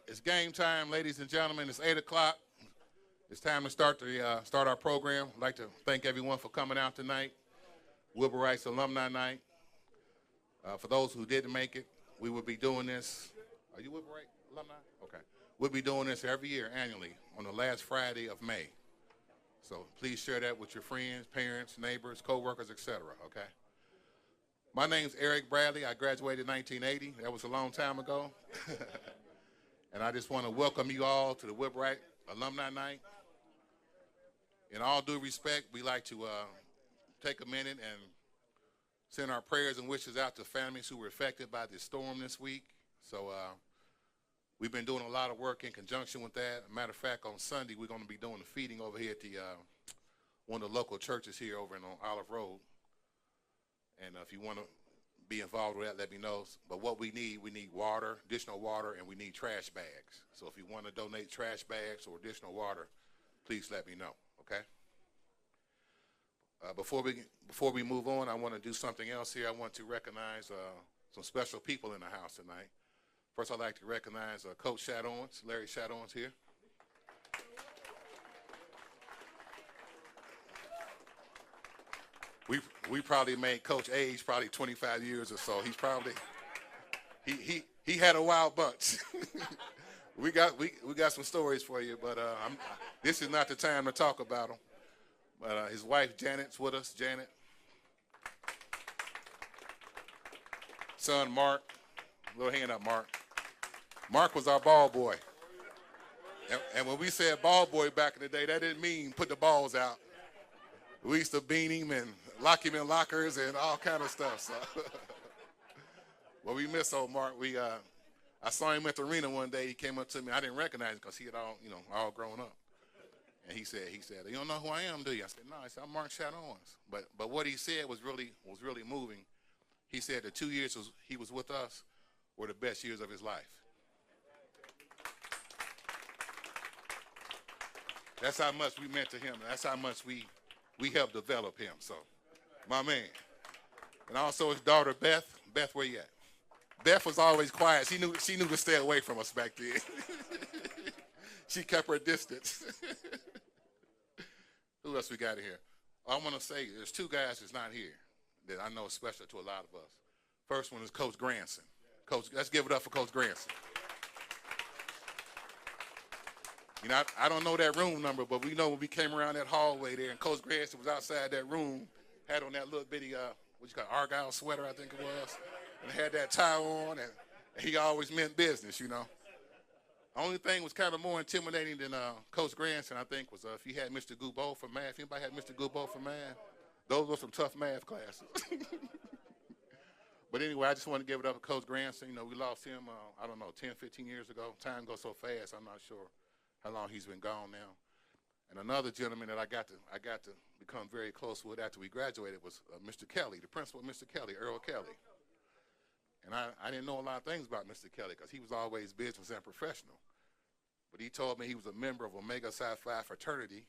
It's game time, ladies and gentlemen. It's 8 o'clock. It's time to start our program. I'd like to thank everyone for coming out tonight. Wilbur Rice Alumni Night. For those who didn't make it, we will be doing this. Are you Wilbur Rice Alumni? Okay. We'll be doing this every year, annually, on the last Friday of May. So please share that with your friends, parents, neighbors, co-workers, etc., okay? My name's Eric Bradley. I graduated in 1980. That was a long time ago. And I just want to welcome you all to the Wilbur Rice Alumni Night. In all due respect, we like to take a minute and send our prayers and wishes out to families who were affected by this storm this week. So we've been doing a lot of work in conjunction with that. As a matter of fact, on Sunday, we're going to be doing the feeding over here at the one of the local churches here over on Olive Road. And if you want to be involved with that, let me know. But what we need water, additional water, and we need trash bags. So if you want to donate trash bags or additional water, please let me know, okay? Before we move on, I want to do something else here. I want to recognize some special people in the house tonight. First, I'd like to recognize Coach Shadowns, Larry Shadowns here. We probably made Coach age probably 25 years or so. He's probably he had a wild bunch. we got some stories for you, but this is not the time to talk about him. But his wife Janet's with us. Janet, son Mark, little hand up, Mark. Mark was our ball boy, and when we said ball boy back in the day, that didn't mean put the balls out. We used to bean him and lock him in lockers and all kind of stuff. So, well, we miss old Mark. I saw him at the arena one day. He came up to me. I didn't recognize him because he had all grown up. And he said, "You don't know who I am, do you?" I said, "No." I said, "I'm Mark Shadowns." But what he said was really moving. He said the 2 years he was with us were the best years of his life. That's how much we meant to him. That's how much we helped develop him. So, my man. And also his daughter, Beth. Beth, where you at? Beth was always quiet. She knew to stay away from us back then. She kept her distance. Who else we got in here? I want to say there's two guys that's not here that I know is special to a lot of us. First one is Coach Granson. Coach, let's give it up for Coach Granson. You know, I don't know that room number, but we know when we came around that hallway there and Coach Granson was outside that room, had on that little bitty, Argyle sweater, I think it was, and had that tie on, and he always meant business, you know. Only thing was kind of more intimidating than Coach Granson, I think, was if you had Mr. Goubeau for math. Anybody had Mr. Goubeau for math? Those were some tough math classes. But anyway, I just want to give it up to Coach Granson. You know, we lost him, 10, 15 years ago. Time goes so fast, I'm not sure how long he's been gone now. And another gentleman that I got to become very close with after we graduated was Mr. Kelly, the principal, Mr. Kelly, Earl Kelly. And I didn't know a lot of things about Mr. Kelly because he was always business and professional. But he told me he was a member of Omega Psi Phi fraternity.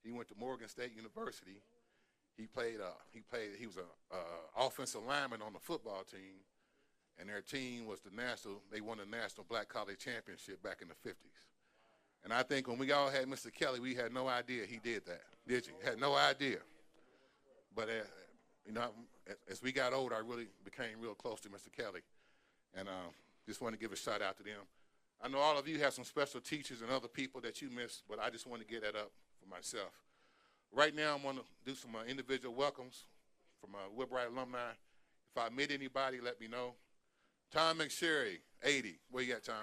He went to Morgan State University. He was an offensive lineman on the football team, and their team was they won the National Black College Championship back in the 50s. And I think when we all had Mr. Kelly, we had no idea he did that. Did you? Had no idea. But, as we got older, I really became real close to Mr. Kelly. And just want to give a shout out to them. I know all of you have some special teachers and other people that you missed, but I just want to get that up for myself. Right now, I'm going to do some individual welcomes from Wilbur Rice alumni. If I meet anybody, let me know. Tom McSherry, 80. Where you at, Tom?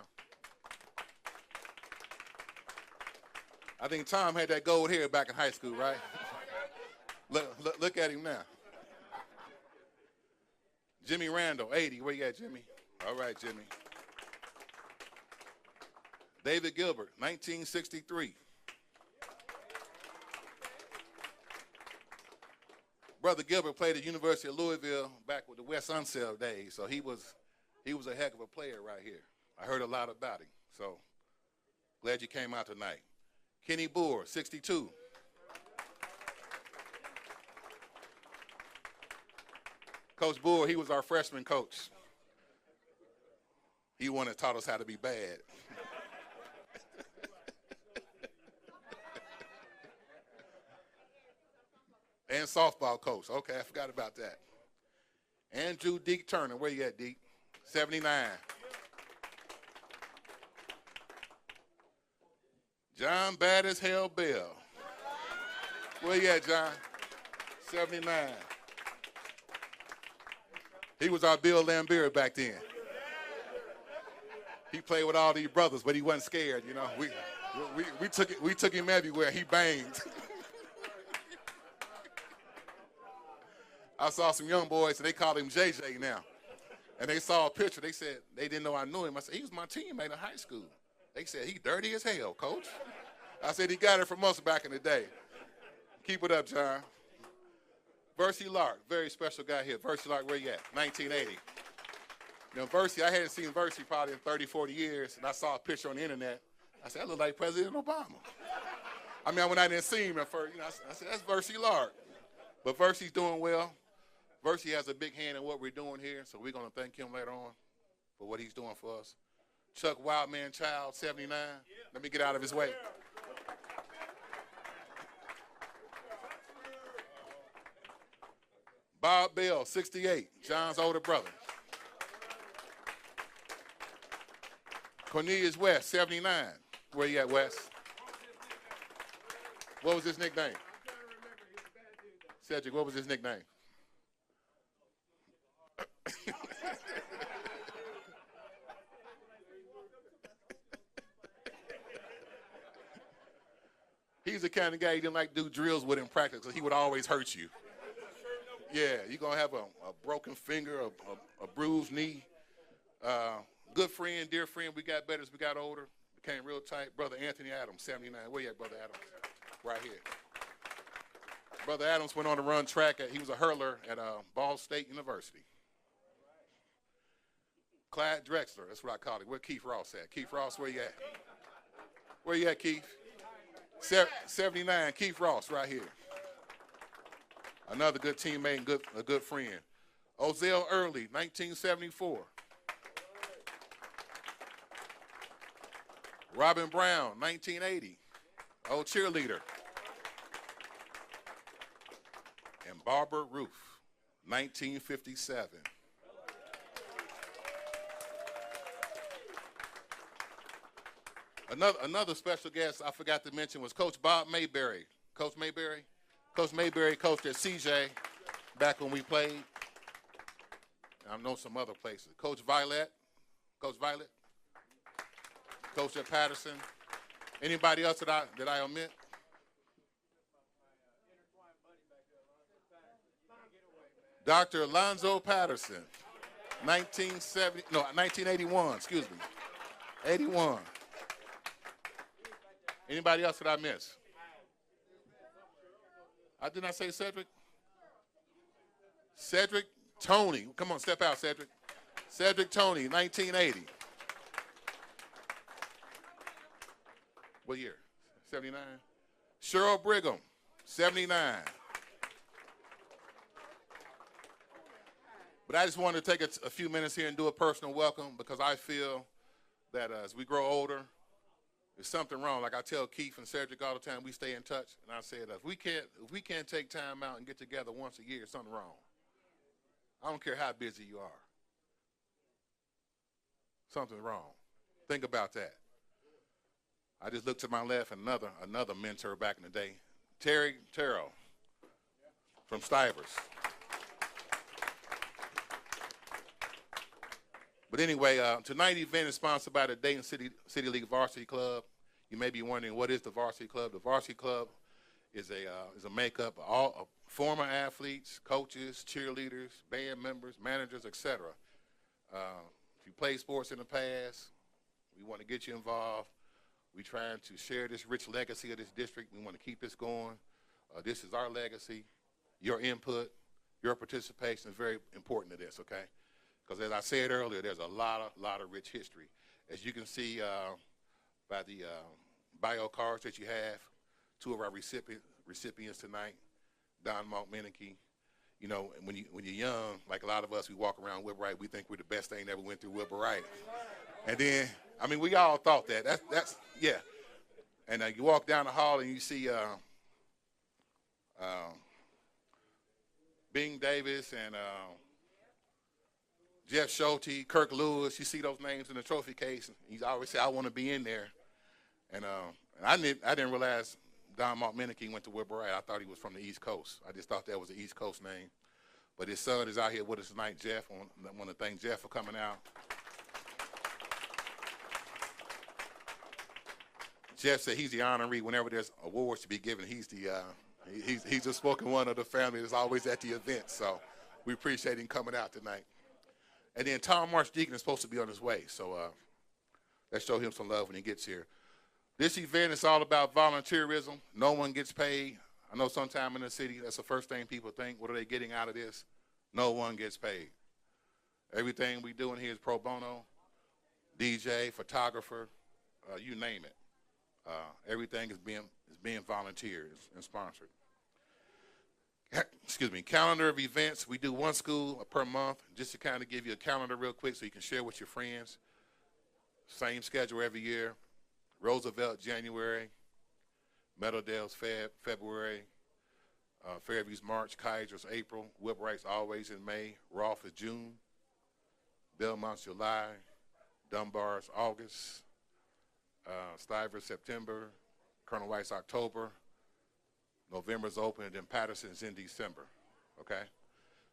I think Tom had that gold hair back in high school, right? Look at him now. Jimmy Randall, 80. Where you at, Jimmy? All right, Jimmy. David Gilbert, 1963. Brother Gilbert played at University of Louisville back with the West Unseld days, so he was a heck of a player right here. I heard a lot about him, so glad you came out tonight. Kenny Boer, 62. Coach Boer, he was our freshman coach. He one that taught us how to be bad. And softball coach. Okay, I forgot about that. Andrew Deke Turner. Where you at, Deke? 79. John Bad as Hell Bell. Where you at, John? 79. He was our Bill Lambier back then. He played with all these brothers, but he wasn't scared, you know. We took him everywhere. He banged. I saw some young boys, and they called him JJ now. And they saw a picture. They said they didn't know I knew him. I said, he was my teammate in high school. They said, he dirty as hell, coach. I said, he got it from us back in the day. Keep it up, John. Varsity Lark, very special guy here. Varsity Lark, where you at? 1980. You know, Varsity, I hadn't seen Varsity probably in 30, 40 years, and I saw a picture on the internet. I said, that look like President Obama. I mean, when I didn't see him at first, you know, I said, that's Varsity Lark. But Varsity's doing well. Varsity has a big hand in what we're doing here, so we're going to thank him later on for what he's doing for us. Chuck Wildman Child, 79. Let me get out of his way. Bob Bell, 68, John's older brother. Cornelius West, 79. Where you at, Wes? What was his nickname? Cedric, what was his nickname? He's the kind of guy you didn't like to do drills with in practice because he would always hurt you. Yeah, you're going to have a broken finger, a bruised knee. Good friend, dear friend, we got better as we got older. Became real tight. Brother Anthony Adams, 79. Where you at, Brother Adams? Right here. Brother Adams went on to run track. He was a hurler at Ball State University. Clyde Drexler, that's what I call it. Where Keith Ross at? Keith Ross, where you at? Where you at, Keith? 79, Keith Ross, right here. Another good teammate and a good friend. Ozell Early, 1974. Robin Brown, 1980. Old cheerleader. And Barbara Roof, 1957. Another special guest I forgot to mention was Coach Bob Mayberry. Coach Mayberry? Coach Mayberry coached at CJ back when we played. I know some other places. Coach Violet? Coach Violet? Coach at Patterson. Anybody else that I omit? Dr. Alonzo Patterson, 1981, excuse me. 81. Anybody else that I miss? I did not say Cedric. Cedric Tony. Come on, step out, Cedric. Cedric Tony, 1980. What year? 79. Cheryl Brigham, 79. But I just wanted to take a few minutes here and do a personal welcome because I feel that as we grow older, there's something wrong. Like I tell Keith and Cedric all the time, we stay in touch. And I said, if we can't take time out and get together once a year, something wrong. I don't care how busy you are. Something's wrong. Think about that. I just looked to my left, and another mentor back in the day, Terry Terrell from Stivers. But anyway, tonight's event is sponsored by the Dayton City League Varsity Club. You may be wondering, what is the Varsity Club? The Varsity Club is a makeup of all former athletes, coaches, cheerleaders, band members, managers, etc. If you played sports in the past, we want to get you involved. We're trying to share this rich legacy of this district. We want to keep this going. This is our legacy. Your input, your participation is very important to this, okay? Because as I said earlier, there's a lot of rich history. As you can see by the bio cards that you have, two of our recipients tonight, Don Maltmenicky. You know, when you're young, like a lot of us, we walk around Wilbur-Wright, we think we're the best thing that ever went through Wilbur-Wright. And then, I mean, we all thought that. That's yeah. And you walk down the hall and you see Bing Davis and Jeff Schulte, Kirk Lewis. You see those names in the trophy case. He's always said, I want to be in there. And I didn't realize Don Montminicky went to Wilbur Wright. I thought he was from the East Coast. I just thought that was the East Coast name. But his son is out here with us tonight, Jeff. I want to thank Jeff for coming out. Jeff said he's the honoree whenever there's awards to be given. He's the spoken one of the family that's always at the event. So we appreciate him coming out tonight. And then Tom Marsh-Deacon is supposed to be on his way. So let's show him some love when he gets here. This event is all about volunteerism. No one gets paid. I know sometime in the city, that's the first thing people think. What are they getting out of this? No one gets paid. Everything we do in here is pro bono, DJ, photographer, you name it. Everything is being volunteered and sponsored. Excuse me, calendar of events. We do one school per month, just to kind of give you a calendar real quick so you can share with your friends. Same schedule every year. Roosevelt, January. Meadowdale's February. Fairview's March. Kaiser's April. Wilbright's always in May. Rolfe is June. Belmont's July. Dunbar's August. Stiver's September. Colonel White's October. November's open, and then Patterson's in December, okay?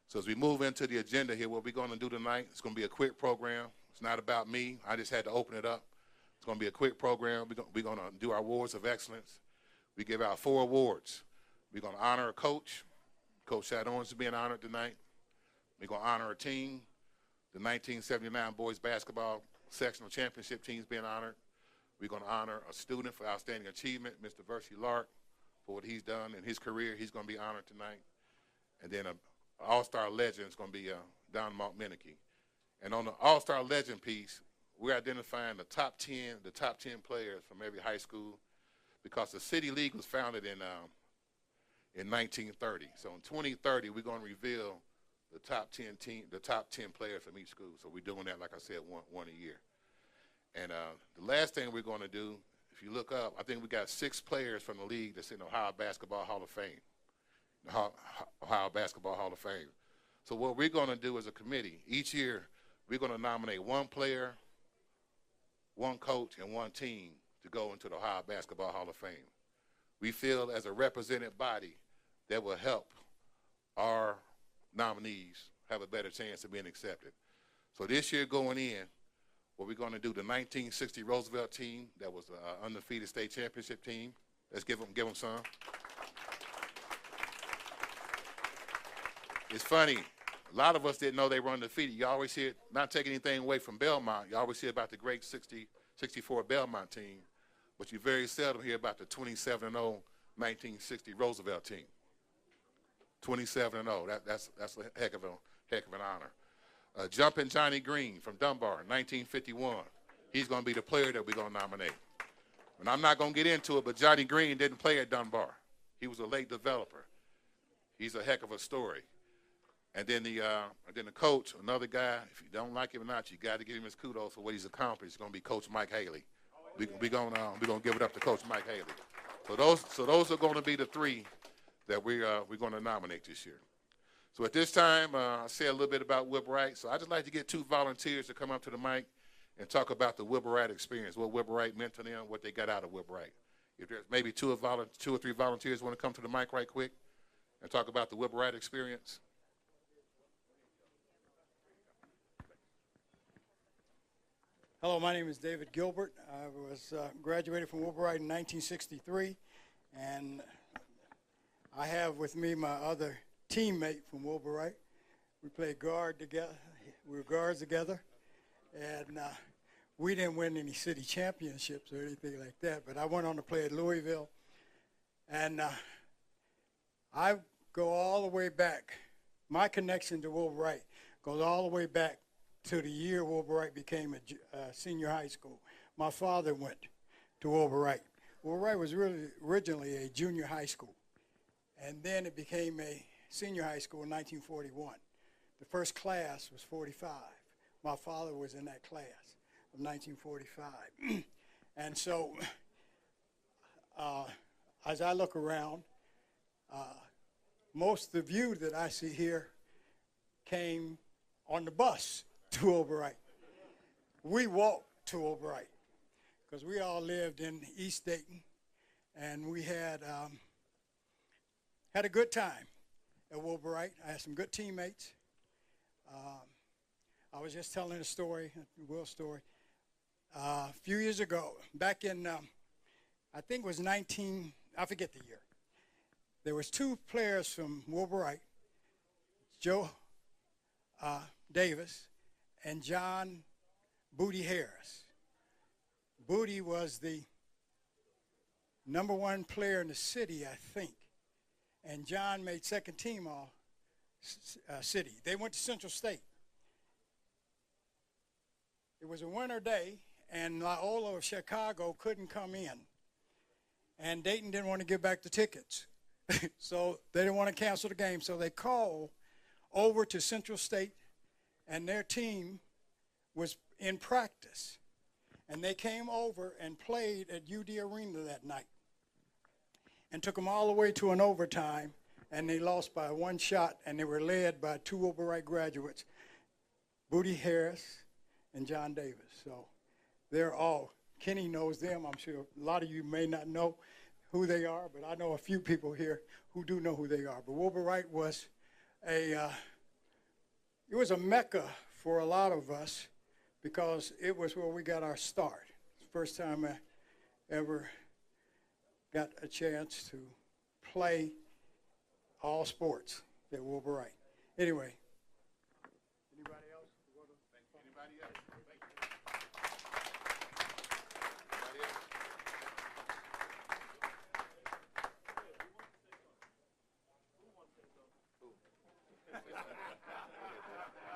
So as we move into the agenda here, what we're going to do tonight, it's going to be a quick program. It's not about me. I just had to open it up. It's going to be a quick program. We're going to do our awards of excellence. We give out 4 awards. We're going to honor a coach. Coach Shadowns is being honored tonight. We're going to honor a team. The 1979 boys basketball sectional championship team is being honored. We're going to honor a student for outstanding achievement, Mr. Varsity Lark. For what he's done in his career, he's going to be honored tonight. And then an all-star legend is going to be Don Montminicky. And on the all-star legend piece, we're identifying the top 10 players from every high school, because the City League was founded in 1930. So in 2030, we're going to reveal the top 10 players from each school. So we're doing that, like I said, one a year. And the last thing we're going to do, if you look up, I think we got 6 players from the league that's in the Ohio Basketball Hall of Fame. The Ohio Basketball Hall of Fame. So what we're going to do as a committee, each year we're going to nominate 1 player, 1 coach, and 1 team to go into the Ohio Basketball Hall of Fame. We feel as a represented body that will help our nominees have a better chance of being accepted. So this year going in, what we're going to do, the 1960 Roosevelt team, that was the undefeated state championship team. Let's give them some. It's funny, a lot of us didn't know they were undefeated. You always hear, not taking anything away from Belmont, you always hear about the great 64 Belmont team, but you very seldom hear about the 27-0 1960 Roosevelt team. 27-0, that's a heck of an honor. Jumpin' Johnny Green from Dunbar, 1951. He's going to be the player that we're going to nominate. And I'm not going to get into it, but Johnny Green didn't play at Dunbar. He was a late developer. He's a heck of a story. And then the coach, another guy, if you don't like him or not, you got to give him his kudos for what he's accomplished. It's going to be Coach Mike Haley. We're going to give it up to Coach Mike Haley. So those are going to be the 3 that we're going to nominate this year. So at this time, I'll say a little bit about Wilbur Wright. So I'd just like to get 2 volunteers to come up to the mic and talk about the Wilbur Wright experience, what Wilbur Wright meant to them, what they got out of Wilbur Wright. If there's maybe 2 or 3 volunteers want to come to the mic right quick and talk about the Wilbur Wright experience. Hello, my name is David Gilbert. I was graduated from Wilbur Wright in 1963, and I have with me my other teammate from Wilbur Wright. We played guard together. We were guards together, and we didn't win any city championships or anything like that, but I went on to play at Louisville, and I go all the way back. My connection to Wilbur Wright goes all the way back to the year Wilbur Wright became a senior high school. My father went to Wilbur Wright. Wilbur Wright was really originally a junior high school, and then it became a senior high school in 1941. The first class was 45. My father was in that class of 1945. And so as I look around, most of you that I see here came on the bus to Wilbur-Wright. We walked to Wilbur-Wright because we all lived in East Dayton, and we had a good time at Wilbur-Wright. I had some good teammates. I was just telling a story, Will's story. A few years ago, back in, I think it was I forget the year. There was two players from Wilbur-Wright, Joe Davis and John Booty Harris. Booty was the #1 player in the city, I think, and John made second team all city. They went to Central State. It was a winter day, and Loyola of Chicago couldn't come in, and Dayton didn't want to give back the tickets. So they didn't want to cancel the game, so they called over to Central State, and their team was in practice. And they came over and played at UD Arena that night and took them all the way to an overtime, and they lost by 1 shot, and they were led by 2 Wilbur-Wright graduates, Booty Harris and John Davis. So they're all, Kenny knows them. I'm sure a lot of you may not know who they are, but I know a few people here who do know who they are. But Wilbur-Wright was it was a mecca for a lot of us because it was where we got our start. First time I ever got a chance to play all sports at Wilbur-Wright. Anyway. Anybody else? Anybody else?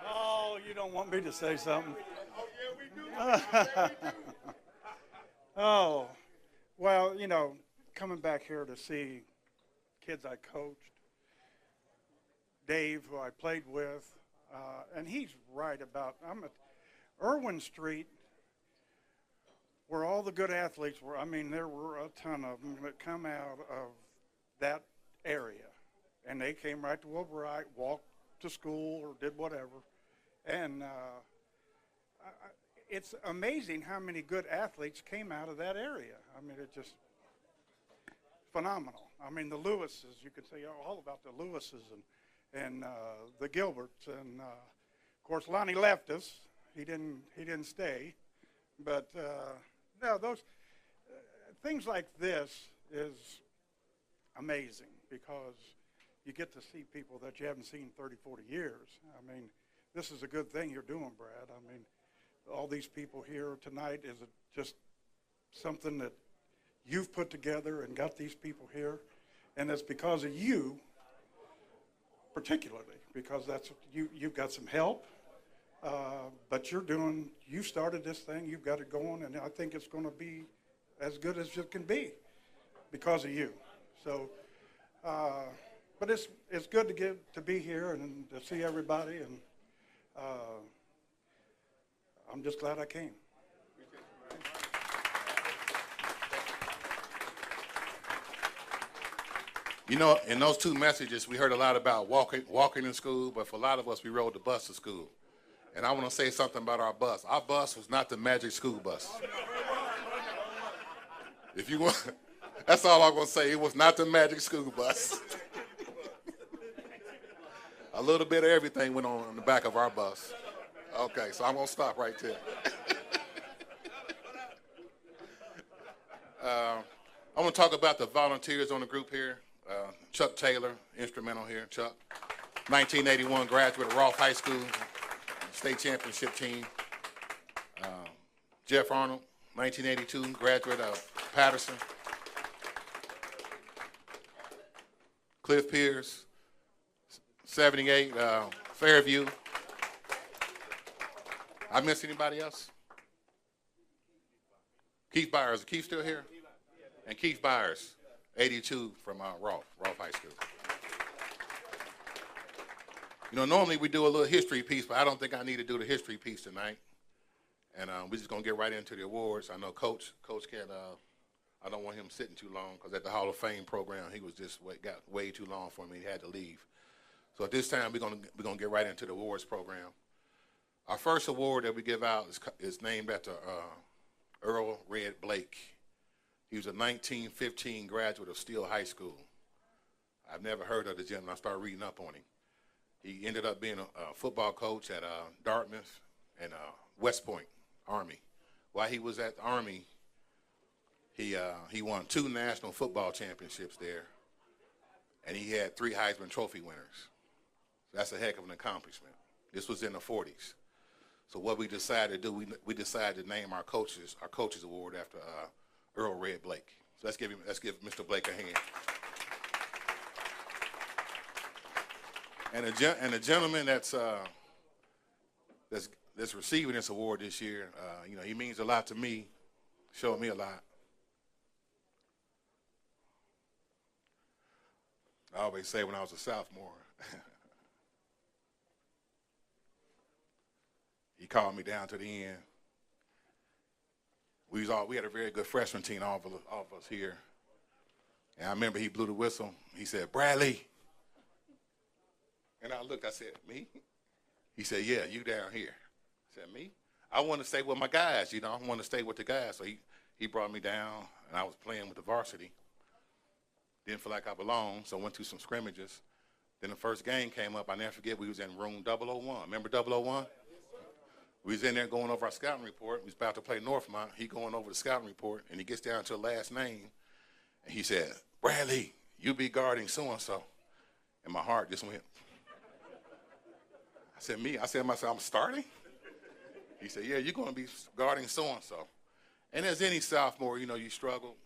Oh, you don't want me to say something? Oh, yeah, we do. Yeah, we do. Oh, well, you know, coming back here to see kids I coached, Dave, who I played with, and he's right about, I'm at Irwin Street, where all the good athletes were. I mean, there were a ton of them that come out of that area, and they came right to Wilbur-Wright, walked to school or did whatever, and it's amazing how many good athletes came out of that area. I mean, it's just phenomenal. I mean, the Lewises, you could say all about the Lewises and the Gilberts, and of course Lonnie left us. He didn't stay, but no, those things like this is amazing because you get to see people that you haven't seen 30, 40 years. I mean, this is a good thing you're doing, Brad. I mean, all these people here tonight is just something that you've put together and got these people here, and it's because of you, particularly, because that's you've got some help, but you started this thing, you've got it going, and I think it's going to be as good as it can be because of you. So, but it's good to be here and to see everybody, and I'm just glad I came. You know, in those 2 messages, we heard a lot about walking in school, but for a lot of us, we rode the bus to school. And I want to say something about our bus. Our bus was not the magic school bus. If you want, that's all I'm going to say. It was not the magic school bus. A little bit of everything went on in the back of our bus. Okay, so I'm going to stop right there. I want to talk about the volunteers on the group here. Chuck Taylor, instrumental here. Chuck, 1981 graduate of Rolfe High School, state championship team. Jeff Arnold, 1982 graduate of Patterson. Cliff Pierce, 78, Fairview. I miss anybody else? Keith Byers. Is Keith still here? And Keith Byers, 82 from Rolfe High School. You know, normally we do a little history piece, but I don't think I need to do the history piece tonight. And we're just going to get right into the awards. I know Coach can, I don't want him sitting too long because at the Hall of Fame program, he was just got way too long for me. He had to leave. So at this time, we're gonna get right into the awards program. Our first award that we give out is named after Earl Red Blake. He was a 1915 graduate of Steele High School. I've never heard of the gentleman. I started reading up on him. He ended up being a football coach at Dartmouth and West Point Army. While he was at the Army, he won 2 national football championships there, and he had 3 Heisman Trophy winners. So that's a heck of an accomplishment. This was in the 40s. So what we decided to do, we decided to name our coaches award after Earl Red Blake. So let's give Mr. Blake a hand. And the gentleman that's receiving this award this year, you know, he means a lot to me, showed me a lot. I always say when I was a sophomore, he called me down to the end. We had a very good freshman team, all of us here. And I remember he blew the whistle. He said, "Bradley." And I looked, I said, "Me?" He said, "Yeah, you down here." I said, "Me?" I want to stay with my guys, you know. I want to stay with the guys. So he brought me down, and I was playing with the varsity. Didn't feel like I belonged, so went to some scrimmages. Then the first game came up. I never forget, we was in room 001. Remember 001? We was in there going over our scouting report. We was about to play Northmont. He going over the scouting report, and he gets down to the last name, and he said, "Bradley, you be guarding so-and-so." And my heart just went. I said, "Me?" I said to myself, "I'm starting?" He said, "Yeah, you're going to be guarding so-and-so." And as any sophomore, you know, you struggle.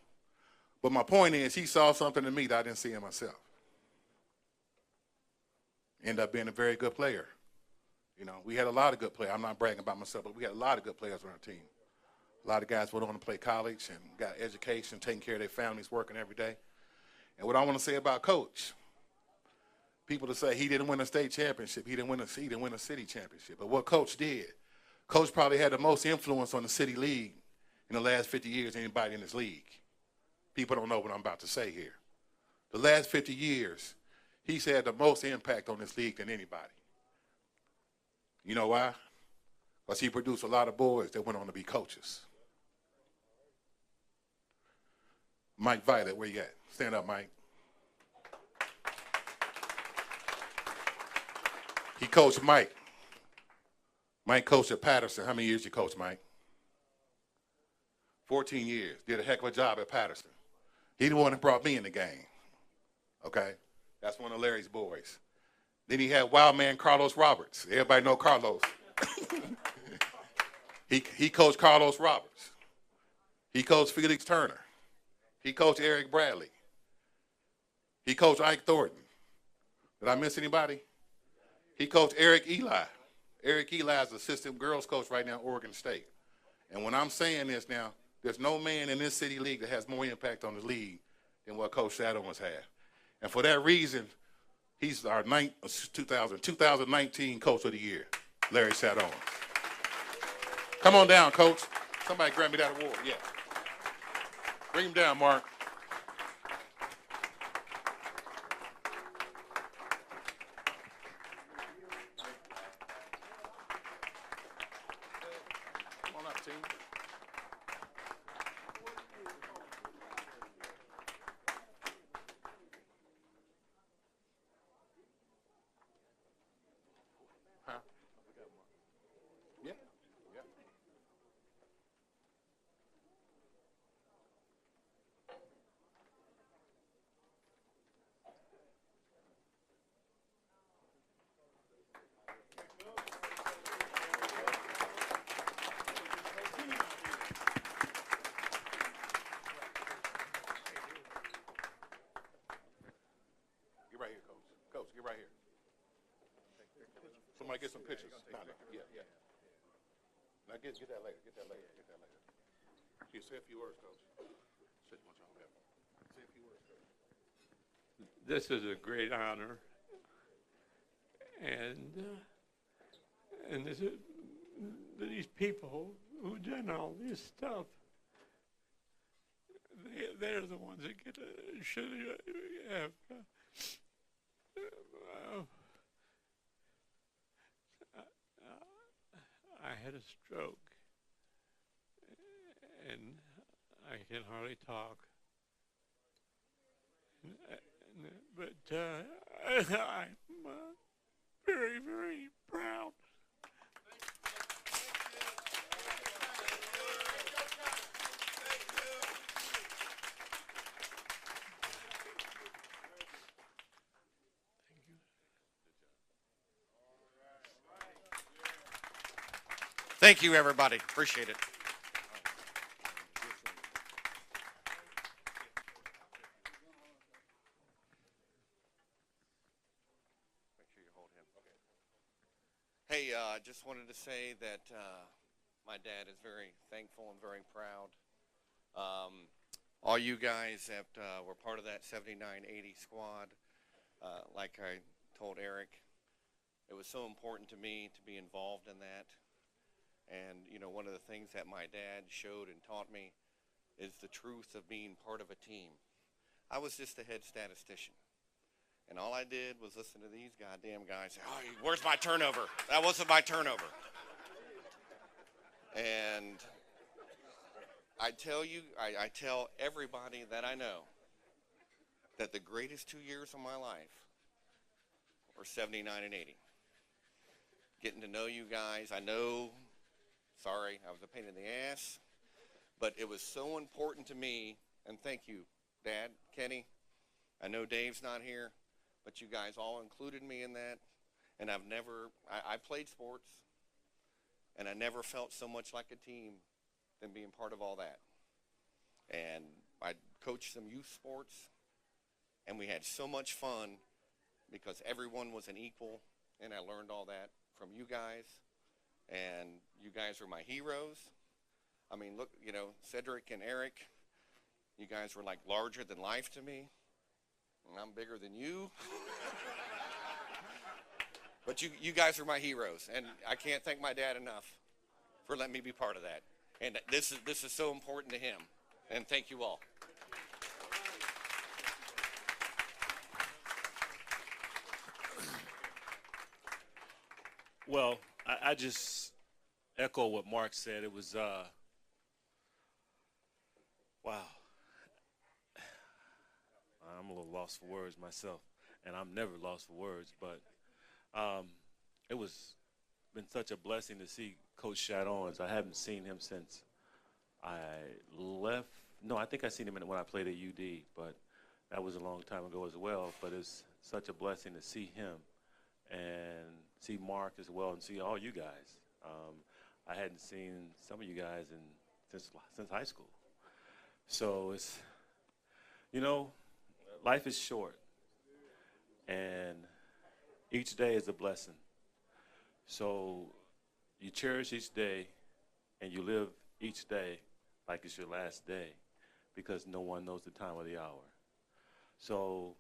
But my point is, he saw something in me that I didn't see in myself. Ended up being a very good player. You know, we had a lot of good players. I'm not bragging about myself, but we had a lot of good players on our team. A lot of guys went on to play college and got education, taking care of their families, working every day. And what I want to say about Coach, people to say he didn't win a state championship, he didn't win a city championship. But what Coach did, Coach probably had the most influence on the city league in the last 50 years than anybody in this league. People don't know what I'm about to say here. The last 50 years, he's had the most impact on this league than anybody. You know why? Because he produced a lot of boys that went on to be coaches. Mike Violet, where you at? Stand up, Mike. He coached Mike. Mike coached at Patterson. How many years you coached, Mike? 14 years. Did a heck of a job at Patterson. He the one that brought me in the game. Okay? That's one of Larry's boys. Then he had wild man Carlos Roberts. Everybody know Carlos. He coached Carlos Roberts. He coached Felix Turner. He coached Eric Bradley. He coached Ike Thornton. Did I miss anybody? He coached Eric Eli. Eric Eli is the assistant girls coach right now at Oregon State. And when I'm saying this now, there's no man in this city league that has more impact on the league than what Coach Shadowns had. And for that reason, he's our 2019 Coach of the Year, Larry Shadowns. Come on down, Coach. Somebody grab me that award. Yeah. Bring him down, Mark. Come on up, team. Huh? Yeah. Yeah. Get right here, Coach. Coach, get right here. Somebody get some pictures. No, yeah, yeah. Now get that later. Get that later. Get that later. Here, say a few words, Coach. Say a few words, Coach. This is a great honor, and these people who done all this stuff, they're the ones that should have. I had a stroke, and I can hardly talk. But I'm very, very proud. Thank you, everybody. Appreciate it. Hey, I just wanted to say that my dad is very thankful and very proud. All you guys that were part of that 79-80 squad, like I told Eric, it was so important to me to be involved in that. And, you know, one of the things that my dad showed and taught me is the truth of being part of a team. I was just the head statistician. And all I did was listen to these goddamn guys say, oh, where's my turnover? That wasn't my turnover. And I tell you, I tell everybody that I know that the greatest 2 years of my life were 79 and 80. Getting to know you guys. I know, sorry, I was a pain in the ass, but it was so important to me, and thank you, Dad, Kenny. I know Dave's not here, but you guys all included me in that, and I played sports, and I never felt so much like a team than being part of all that. And I coached some youth sports, and we had so much fun because everyone was an equal, and I learned all that from you guys, and you guys were my heroes. I mean, look, you know, Cedric and Eric, you guys were like larger than life to me. And I'm bigger than you. But you guys are my heroes, and I can't thank my dad enough for letting me be part of that. And this is so important to him. And thank you all. Well, I just echo what Mark said. It was, wow. I'm a little lost for words myself, and I'm never lost for words, but it was been such a blessing to see Coach Shadons. I haven't seen him since I left. No, I think I seen him when I played at UD, but that was a long time ago as well. But it's such a blessing to see him and see Mark as well and see all you guys. I hadn't seen some of you guys since high school. So it's, you know, life is short, and each day is a blessing. So you cherish each day, and you live each day like it's your last day, because no one knows the time of the hour. So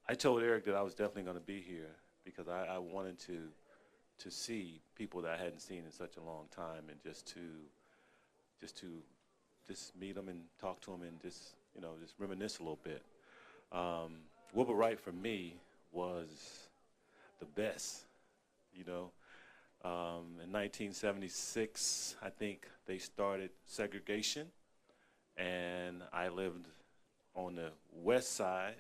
I told Eric that I was definitely going to be here because I wanted to see people that I hadn't seen in such a long time, and just meet them and talk to them and just reminisce a little bit. Wilbur Wright for me was the best, you know. In 1976, I think they started segregation, and I lived on the west side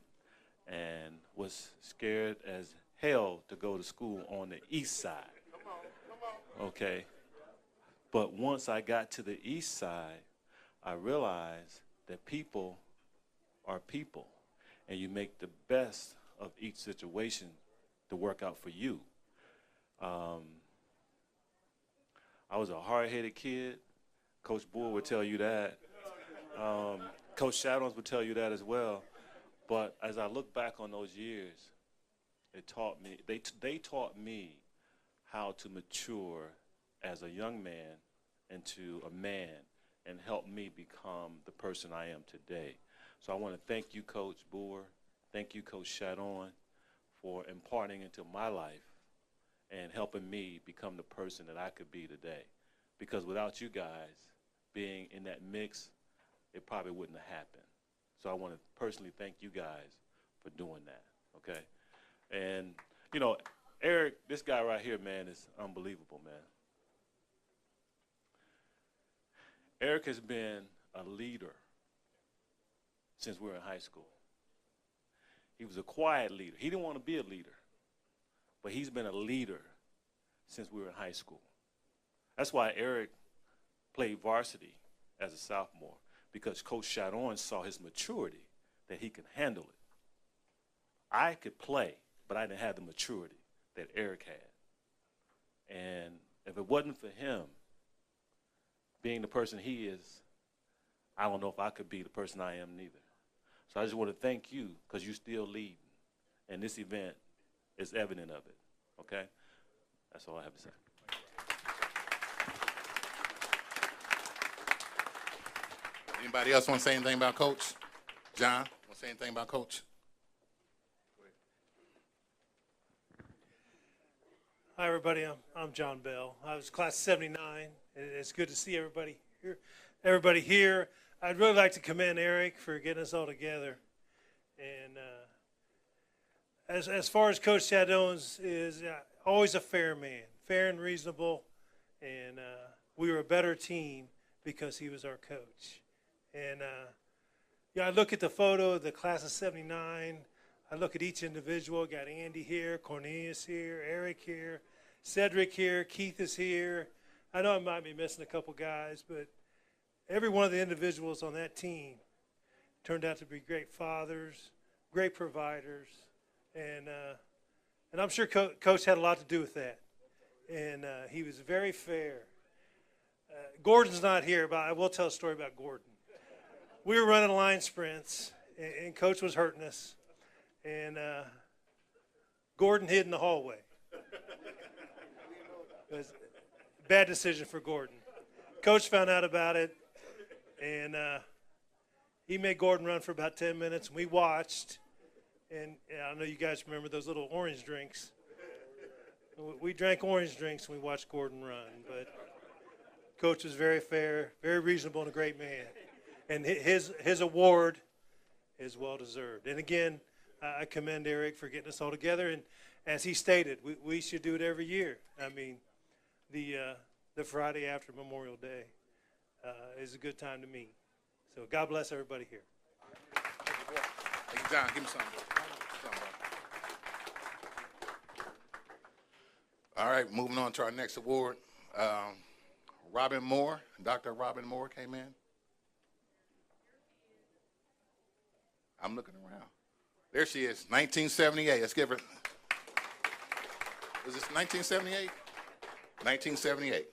and was scared as hell to go to school on the east side. Okay. But once I got to the east side, I realized that people are people, and you make the best of each situation to work out for you. I was a hard-headed kid. Coach Bull would tell you that. Coach Shadons would tell you that as well. But as I look back on those years, it taught me. They taught me how to mature as a young man into a man, and help me become the person I am today. So I want to thank you, Coach Boer. Thank you, Coach Shadon, for imparting into my life and helping me become the person that I could be today. Because without you guys being in that mix, it probably wouldn't have happened. So I want to personally thank you guys for doing that, okay? And, you know, Eric, this guy right here, man, is unbelievable, man. Eric has been a leader since we were in high school. He was a quiet leader. He didn't want to be a leader, but he's been a leader since we were in high school. That's why Eric played varsity as a sophomore, because Coach Shadon saw his maturity, that he could handle it. I could play, but I didn't have the maturity that Eric had. And if it wasn't for him being the person he is, I don't know if I could be the person I am neither. So I just want to thank you, because you're still leading. And this event is evident of it, okay? That's all I have to say. Anybody else want to say anything about Coach? John, want to say anything about Coach? Hi, everybody. I'm John Bell. I was class 79, and it's good to see everybody here. I'd really like to commend Eric for getting us all together. And as far as Coach Shadon's is always a fair man, fair and reasonable, and we were a better team because he was our coach. And I look at the photo of the class of 79. I look at each individual. Got Andy here, Cornelius here, Eric here, Cedric here, Keith is here. I know I might be missing a couple guys, but every one of the individuals on that team turned out to be great fathers, great providers, and I'm sure Coach had a lot to do with that. And he was very fair. Gordon's not here, but I will tell a story about Gordon. We were running line sprints, and Coach was hurting us, and Gordon hid in the hallway. It was a bad decision for Gordon. Coach found out about it, and he made Gordon run for about 10 minutes, and we watched. And I know you guys remember those little orange drinks. We drank orange drinks, and we watched Gordon run. But Coach was very fair, very reasonable, and a great man. And his award is well-deserved. And again, I commend Eric for getting us all together. And as he stated, we should do it every year. I mean, the Friday after Memorial Day is a good time to meet. So God bless everybody here. Thank you, John. Give me something. All right, moving on to our next award. Robin Moore, Dr. Robin Moore came in. I'm looking around. There she is, 1978. Let's give her. Was this 1978? 1978.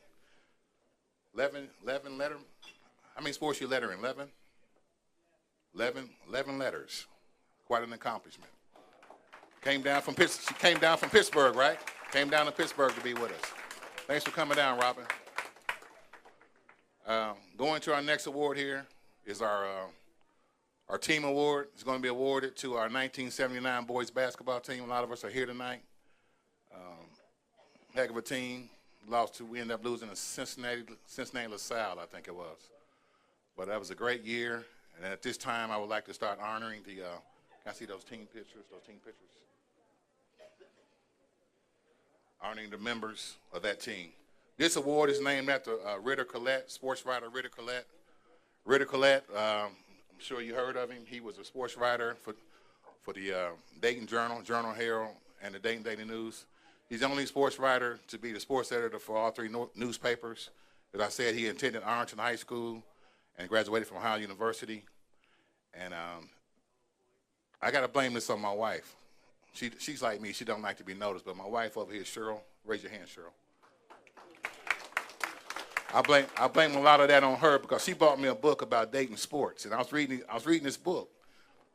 11 letter. How many sports you letter in? 11? 11 letters. Quite an accomplishment. She came down from Pittsburgh, right? Came down to Pittsburgh to be with us. Thanks for coming down, Robin. Going to our next award here is our team award. It's going to be awarded to our 1979 boys basketball team. A lot of us are here tonight. Heck of a team. We ended up losing to Cincinnati LaSalle, I think it was. But that was a great year. And at this time, I would like to start honoring the, can I see those team pictures? Honoring the members of that team. This award is named after Ritter Collette, sports writer Ritter Collette. Ritter Collette, I'm sure you heard of him. He was a sports writer for the Dayton Journal Herald, and the Dayton Daily News. He's the only sports writer to be the sports editor for all three newspapers. As I said, he attended Arlington High School and graduated from Ohio University. And I got to blame this on my wife. She's like me. She don't like to be noticed. But my wife over here, Cheryl, raise your hand, Cheryl. I blame a lot of that on her because she bought me a book about Dayton sports, and I was reading this book,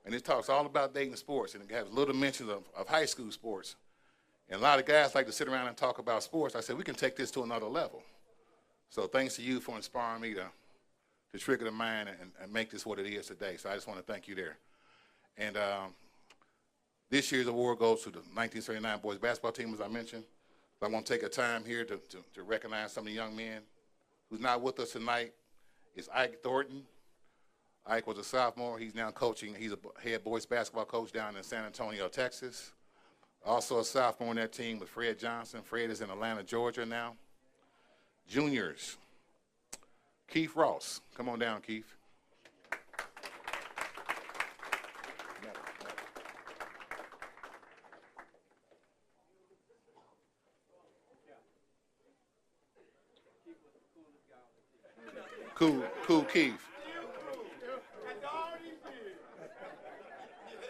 and it talks all about Dayton sports, and it has little mentions of high school sports. And a lot of guys like to sit around and talk about sports. I said, we can take this to another level. So thanks to you for inspiring me to trigger the mind and make this what it is today. So I just want to thank you there. And this year's award goes to the 1979 boys basketball team, as I mentioned. So I want to take a time here to recognize some of the young men. Who's not with us tonight is Ike Thornton, Ike was a sophomore. He's now coaching. He's a head boys basketball coach down in San Antonio, Texas. Also a sophomore on that team was Fred Johnson. Fred is in Atlanta, Georgia now. Juniors, Keith Ross. Come on down, Keith. Cool Keith.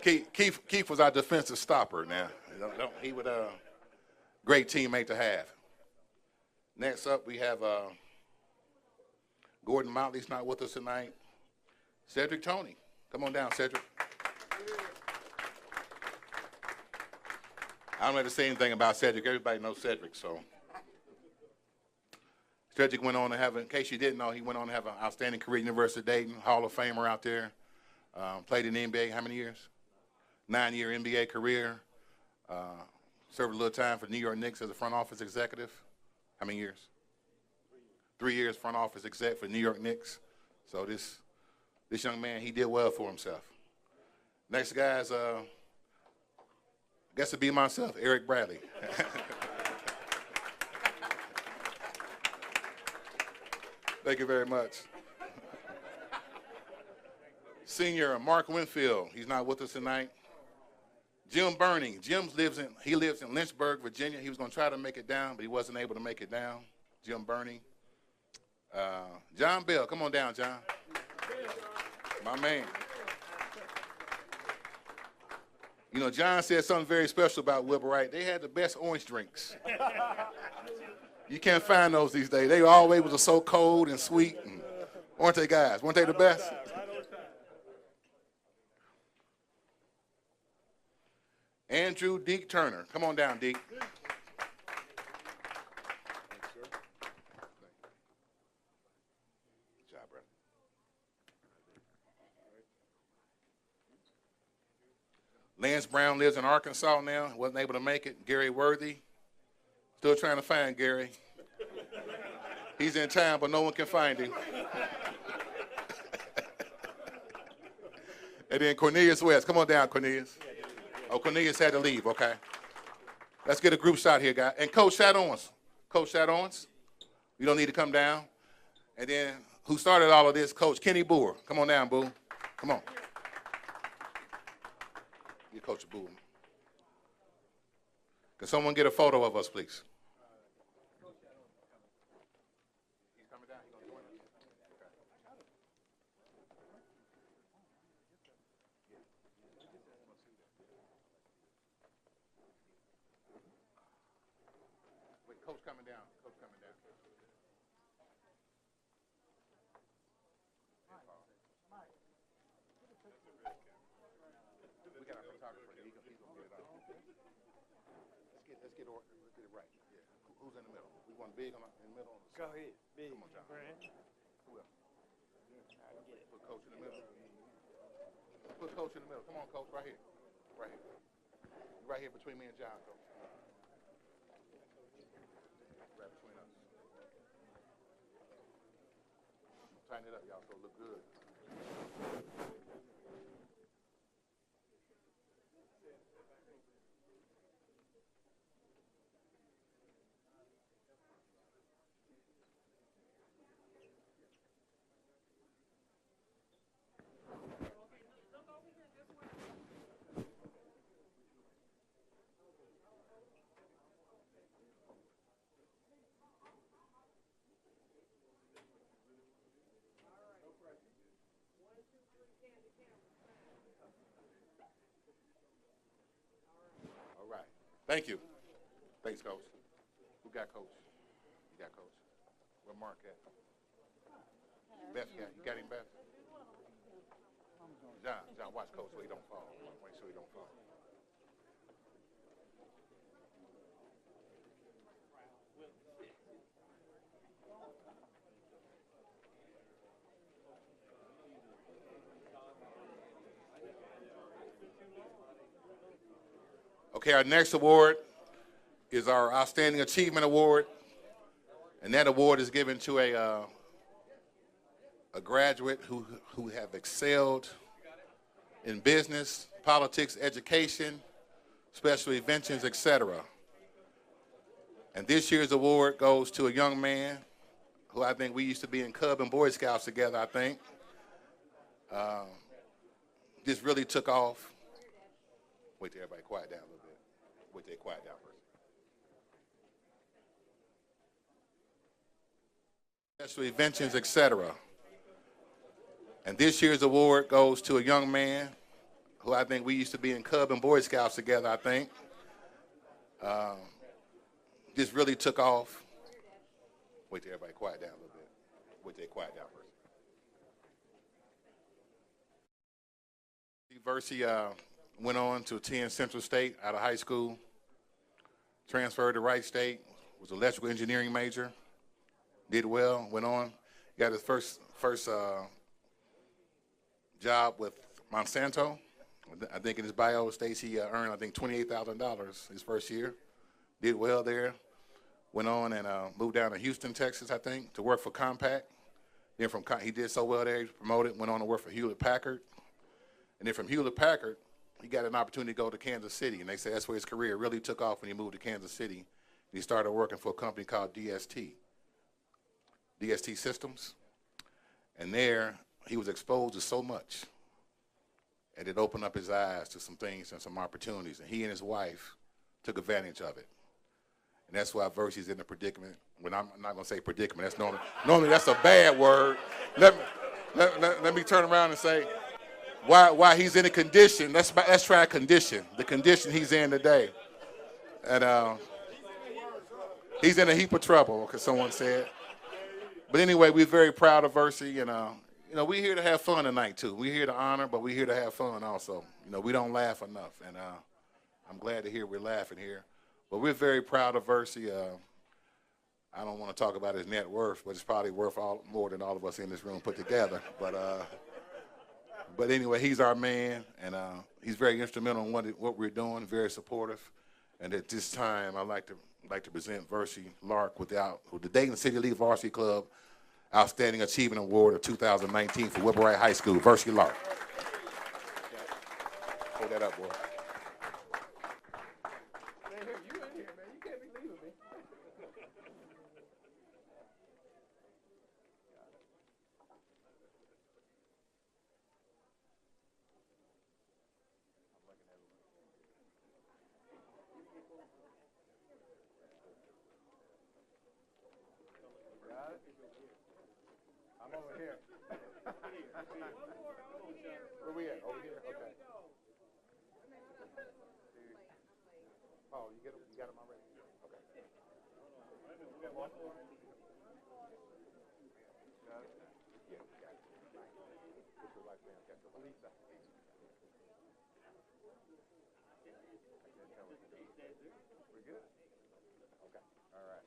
Keith was our defensive stopper now. He was a great teammate to have. Next up, we have Gordon Motley's not with us tonight. Cedric Toney. Come on down, Cedric. I don't have to say anything about Cedric. Everybody knows Cedric, so. Cedric went on to have, in case you didn't know, he went on to have an outstanding career at University of Dayton, Hall of Famer out there. Played in the NBA, how many years? 9-year NBA career. Served a little time for the New York Knicks as a front office executive. How many years? 3 years front office exec for the New York Knicks. So this young man, he did well for himself. Next guy's, I guess it'd be myself, Eric Bradley. Thank you very much. Senior Mark Winfield, he's not with us tonight. Jim Burning, he lives in Lynchburg, Virginia. He was going to try to make it down, but he wasn't able to make it down. Jim Burning. John Bell, come on down, John. My man. You know, John said something very special about Wilbur Wright. They had the best orange drinks. You can't find those these days. They always were so cold and sweet. And, weren't they, guys? Weren't they the best? Andrew Deke Turner. Come on down, Deke. Good job, brother. Lance Brown lives in Arkansas now. Wasn't able to make it. Gary Worthy. Still trying to find Gary. He's in town, but no one can find him. And then Cornelius West. Come on down, Cornelius. Oh, Cornelius had to leave, okay. Let's get a group shot here, guys. And Coach Shad Owens. Coach Shad Owens, you don't need to come down. And then who started all of this, Coach Kenny Boer. Come on down, Boo. Come on. You Coach Boo. Can someone get a photo of us, please? Coach coming down. Coach coming down. We got our photographer. He's gonna get it off. Let's get it right. Yeah. Who's in the middle? We want big in the middle. Go ahead, big. Come on, John. Who else? Put Coach in the middle. Put Coach in the middle. Come on, Coach. Right here. Right here. Right here between me and John, Coach. Between us. Tighten it up, y'all, so it look good. All right. Thank you. Thanks, Coach. Who got Coach? You got Coach. Where Mark at? Beth got. You got him, Beth? John, watch Coach so he don't fall. Make sure he don't fall. Okay, our next award is our Outstanding Achievement Award, and that award is given to a graduate who have excelled in business, politics, education, special inventions, etc. And this year's award goes to a young man who I think we used to be in Cub and Boy Scouts together, I think. Just really took off. Wait till everybody quiet down a little bit. Wait till they quiet down first. Special inventions, etc. And this year's award goes to a young man who I think we used to be in Cub and Boy Scouts together, I think. Just really took off. Wait till everybody quiet down a little bit. Wait till they quiet down first. Varsity went on to attend Central State out of high school, transferred to Wright State, was an electrical engineering major, did well, went on, got his first job with Monsanto. I think in his bio states he earned, I think, $28,000 his first year. Did well there. Went on and moved down to Houston, Texas, I think, to work for Compaq. Then he did so well there, he was promoted, went on to work for Hewlett-Packard. And then from Hewlett-Packard, he got an opportunity to go to Kansas City. And they said that's where his career really took off when he moved to Kansas City. And he started working for a company called DST Systems. And there, he was exposed to so much. And it opened up his eyes to some things and some opportunities. And he and his wife took advantage of it. And that's why Varsy's in the predicament. When I'm not going to say predicament. That's normally that's a bad word. Let me turn around and say why he's in a condition. Let's try a condition. The condition he's in today. And he's in a heap of trouble, because someone said. But anyway, we're very proud of Varsity, and we're here to have fun tonight too. We're here to honor, but we're here to have fun also. We don't laugh enough, and I'm glad to hear we're laughing here. But we're very proud of Varsity. I don't want to talk about his net worth, but it's probably worth more than all of us in this room put together. But anyway, he's our man, and he's very instrumental in what we're doing. Very supportive. And at this time, I'd like to present Varsity Lark with the Dayton City League Varsity Club Outstanding Achievement Award of 2019 for Wilbur-Wright High School. Varsity Lark. Hold that up, boy. I'm over here. Where we at? Over here? Okay. Oh, you got them already? Okay. You got one? Yeah, we got it. Put your right hand. Okay. Lisa. We're good? Okay. All right.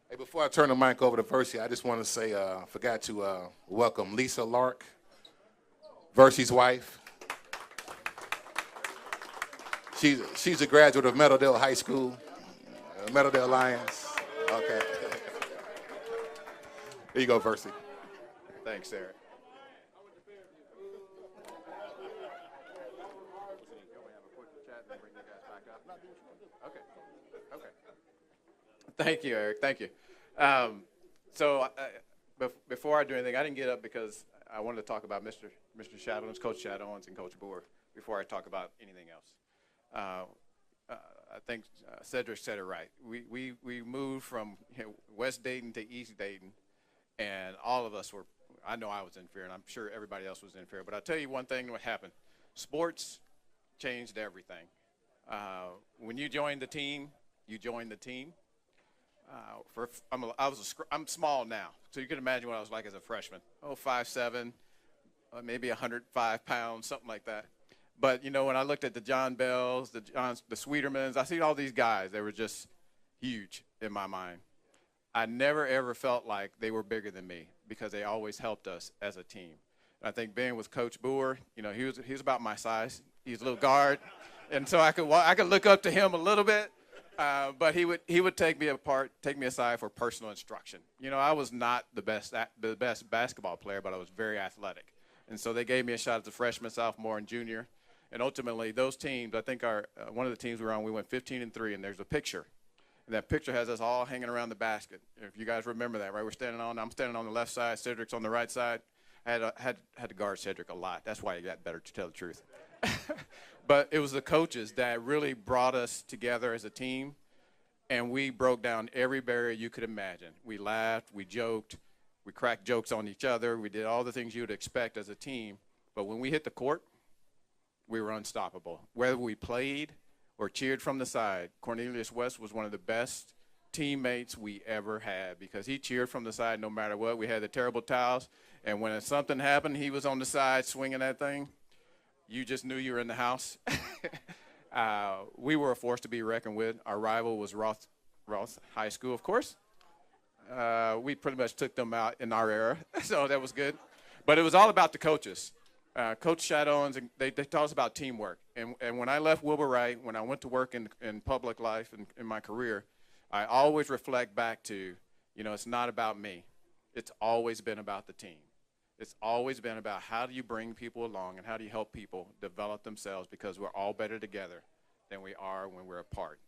Hey, before I turn the mic over to Varsity, I just want to say, forgot to welcome Lisa Lark, Varsy's wife. She's a graduate of Meadowdale High School, Meadowdale Lions. Okay. Here you go, Varsity. Thanks, Eric. Okay. Thank you, Eric. Thank you. Before I do anything, I didn't get up because I wanted to talk about Mr. Shadowns, Coach Shadowns, and Coach Boer before I talk about anything else. I think Cedric said it right. We moved from West Dayton to East Dayton, and all of us were. I know I was in fear, and I'm sure everybody else was in fear. But I'll tell you one thing: what happened? Sports changed everything. When you joined the team, you joined the team. I'm small now, so you can imagine what I was like as a freshman. 5'7", maybe 105 pounds, something like that. But when I looked at the John Bells, the Sweetermans, I see all these guys. They were just huge in my mind. I never ever felt like they were bigger than me because they always helped us as a team. And I think being with Coach Boer, he was about my size. He's a little guard, and so I could look up to him a little bit. But he would take me aside for personal instruction. You know, I was not the best basketball player, but I was very athletic, and so they gave me a shot as a freshman, sophomore, and junior. And ultimately, those teams, I think one of the teams we were on, we went 15-3, and there's a picture. And that picture has us all hanging around the basket. If you guys remember that, right? I'm standing on the left side, Cedric's on the right side. I had to guard Cedric a lot. That's why he got better, to tell the truth. But it was the coaches that really brought us together as a team, and we broke down every barrier you could imagine. We laughed, we joked, we cracked jokes on each other. We did all the things you would expect as a team. But when we hit the court, we were unstoppable. Whether we played or cheered from the side, Cornelius West was one of the best teammates we ever had because he cheered from the side no matter what. We had the terrible towels, and when something happened, he was on the side swinging that thing. You just knew you were in the house. We were a force to be reckoned with. Our rival was Roth High School, of course. We pretty much took them out in our era, so that was good. But it was all about the coaches. Coach Shadowns, they taught us about teamwork. And when I left Wilbur Wright, when I went to work in public life and in my career, I always reflect back to, you know, it's not about me. It's always been about the team. It's always been about how do you bring people along and how do you help people develop themselves, because we're all better together than we are when we're apart.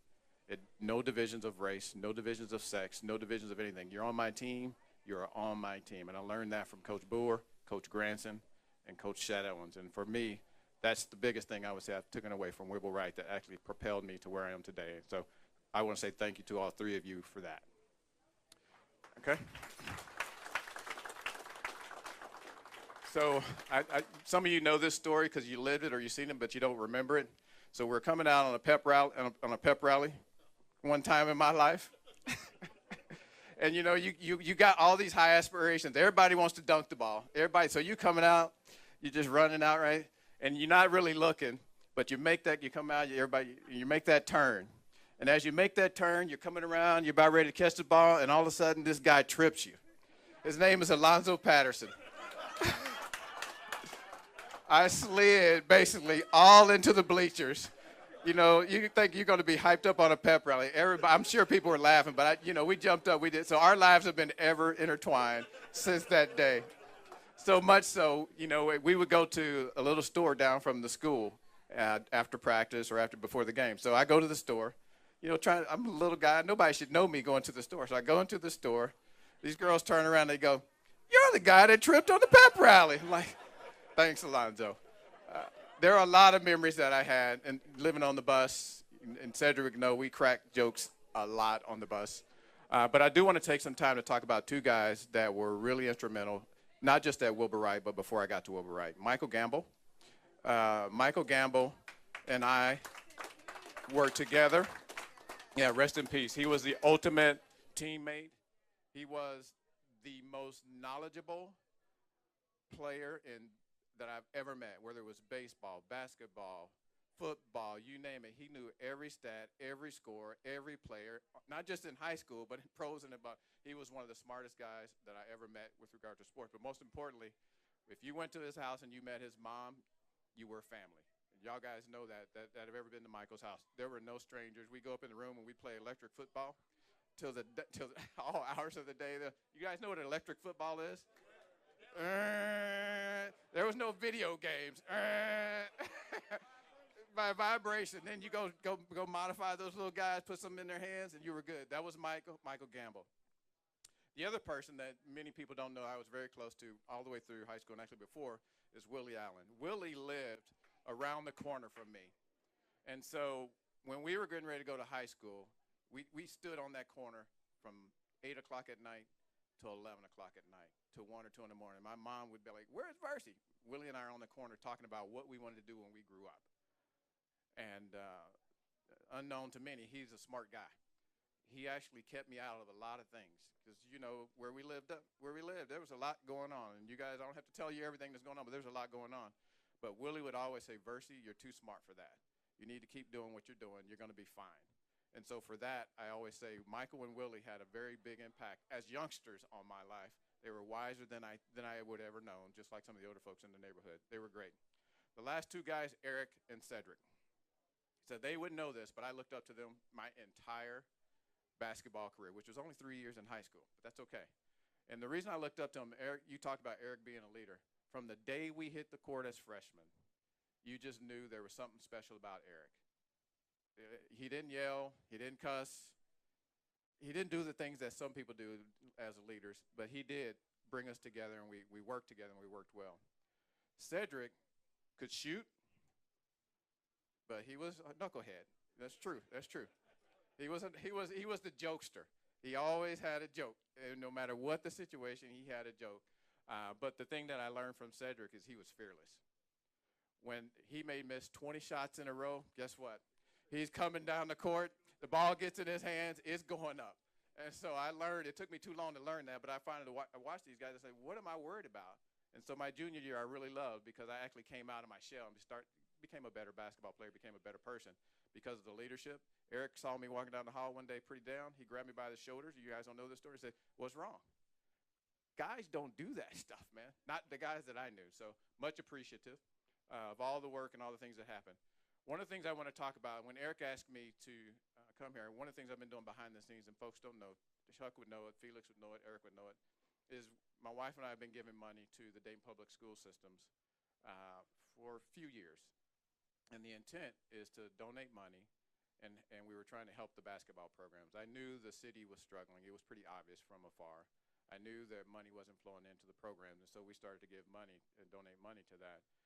No divisions of race, no divisions of sex, no divisions of anything. You're on my team, you're on my team. And I learned that from Coach Boer, Coach Granson, and Coach Shadowns. And for me, that's the biggest thing I would say I've taken away from Wilbur Wright that actually propelled me to where I am today. So I want to say thank you to all three of you for that. Okay? So some of you know this story because you lived it or you've seen it, but you don't remember it. So we're coming out on a pep rally one time in my life. And, you know, you got all these high aspirations. Everybody wants to dunk the ball. So you coming out, you're just running out, right? And you're not really looking, but you make that, you come out, you make that turn. And as you make that turn, you're coming around, you're about ready to catch the ball, and all of a sudden this guy trips you. His name is Alonzo Patterson. I slid basically all into the bleachers. You know, you think you're going to be hyped up on a pep rally. I'm sure people were laughing, but, we jumped up. We did. So our lives have been ever intertwined since that day. So much so, we would go to a little store down from the school after practice or before the game. So I go to the store. I'm a little guy. Nobody should know me going to the store. So I go into the store. These girls turn around. They go, "You're the guy that tripped on the pep rally." I'm like, "Thanks, Alonzo." There are a lot of memories that I had, and living on the bus, and Cedric, we cracked jokes a lot on the bus. But I do want to take some time to talk about two guys that were really instrumental, not just at Wilbur Wright, but before I got to Wilbur Wright. Michael Gamble. Michael Gamble and I worked together. Yeah, rest in peace. He was the ultimate teammate. He was the most knowledgeable player that I've ever met, whether it was baseball, basketball, football, you name it. He knew every stat, every score, every player, not just in high school, but in pros and above. He was one of the smartest guys that I ever met with regard to sports. But most importantly, if you went to his house and you met his mom, you were family. And y'all guys know that have ever been to Michael's house. There were no strangers. We go up in the room and we play electric football till all hours of the day. You guys know what electric football is? There was no video games. By vibration. Then you go modify those little guys, put some in their hands, and you were good. That was Michael Gamble. The other person that many people don't know I was very close to all the way through high school and actually before is Willie Allen. Willie lived around the corner from me. And so when we were getting ready to go to high school, we stood on that corner from 8 o'clock at night till 11 o'clock at night, till 1 or 2 in the morning. My mom would be like, "Where's Varsity?" Willie and I are on the corner talking about what we wanted to do when we grew up. And unknown to many, he's a smart guy. He actually kept me out of a lot of things because, where we lived, there was a lot going on. And you guys, I don't have to tell you everything that's going on, but there's a lot going on. But Willie would always say, "Varsity, you're too smart for that. You need to keep doing what you're doing. You're going to be fine." And so for that, I always say Michael and Willie had a very big impact as youngsters on my life. They were wiser than I would ever known, just like some of the older folks in the neighborhood. They were great. The last two guys, Eric and Cedric. He said they wouldn't know this, but I looked up to them my entire basketball career, which was only 3 years in high school, but that's okay. And the reason I looked up to him, Eric, you talked about Eric being a leader. From the day we hit the court as freshmen, you just knew there was something special about Eric. He didn't yell, he didn't cuss, he didn't do the things that some people do as leaders, but he did bring us together, and we worked together, and we worked well. Cedric could shoot, but he was a knucklehead. That's true. That's true. He was the jokester. He always had a joke. And no matter what the situation, he had a joke. But the thing that I learned from Cedric is he was fearless. When he may miss 20 shots in a row, guess what? He's coming down the court. The ball gets in his hands. It's going up. And so I learned. It took me too long to learn that, but I finally watched these guys and say, what am I worried about? And so my junior year I really loved because I actually came out of my shell and became a better basketball player, became a better person because of the leadership. Eric saw me walking down the hall one day pretty down. He grabbed me by the shoulders. You guys don't know this story. He said, what's wrong? Guys don't do that stuff, man. Not the guys that I knew. So much appreciative of all the work and all the things that happened. One of the things I want to talk about, when Eric asked me to come here, one of the things I've been doing behind the scenes, and folks don't know, Chuck would know it, Felix would know it, Eric would know it, is my wife and I have been giving money to the Dayton Public School Systems for a few years. And the intent is to donate money, and we were trying to help the basketball programs. I knew the city was struggling. It was pretty obvious from afar. I knew that money wasn't flowing into the programs, and so we started to give money and donate money to that.